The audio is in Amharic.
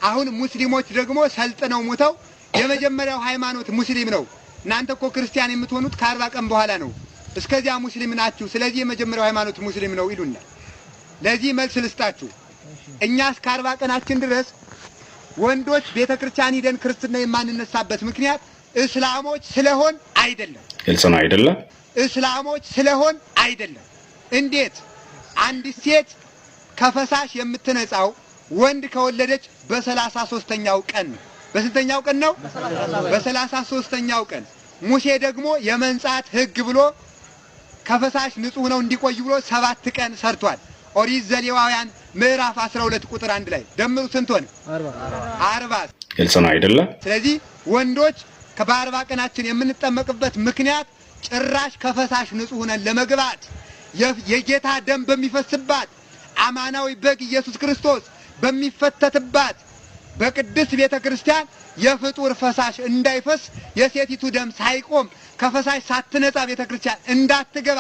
አሁን ሙስሊሞች ደግሞ ሰልጥነው ሞተው የመጀመሪያው ሃይማኖት ሙስሊም ነው። እናንተ እኮ ክርስቲያን የምትሆኑት ከ40 ቀን በኋላ ነው። እስከዚያ ሙስሊም ናችሁ። ስለዚህ የመጀመሪያው ሃይማኖት ሙስሊም ነው ይሉናል። ለዚህ መልስ ልስጣችሁ። እኛ እስከ 40 ቀናችን ድረስ ወንዶች ቤተክርስቲያን ሄደን ክርስትና የማንነሳበት ምክንያት እስላሞች ስለሆን አይደለም። ግልጽ ነው አይደለም? እስላሞች ስለሆን አይደለም። እንዴት አንዲት ሴት ከፈሳሽ የምትነጻው ወንድ ከወለደች በ33ኛው ቀን ነው። በስንተኛው ቀን ነው? በ33ኛው ቀን። ሙሴ ደግሞ የመንጻት ሕግ ብሎ ከፈሳሽ ንጹህ ነው እንዲቆይ ብሎ 7 ቀን ሰርቷል። ኦሪት ዘሌዋውያን ምዕራፍ 12 ቁጥር 1 ላይ ደምሩ ስንት ሆነ? 40። ግልጽ ነው አይደለም? ስለዚህ ወንዶች ከ40 ቀናችን የምንጠመቅበት ምክንያት ጭራሽ ከፈሳሽ ንጹህ ነን ለመግባት የጌታ ደም በሚፈስባት አማናዊ በግ ኢየሱስ ክርስቶስ በሚፈተትባት በቅድስት ቤተክርስቲያን የፍጡር ፈሳሽ እንዳይፈስ የሴቲቱ ደም ሳይቆም ከፈሳሽ ሳትነጻ ቤተክርስቲያን እንዳትገባ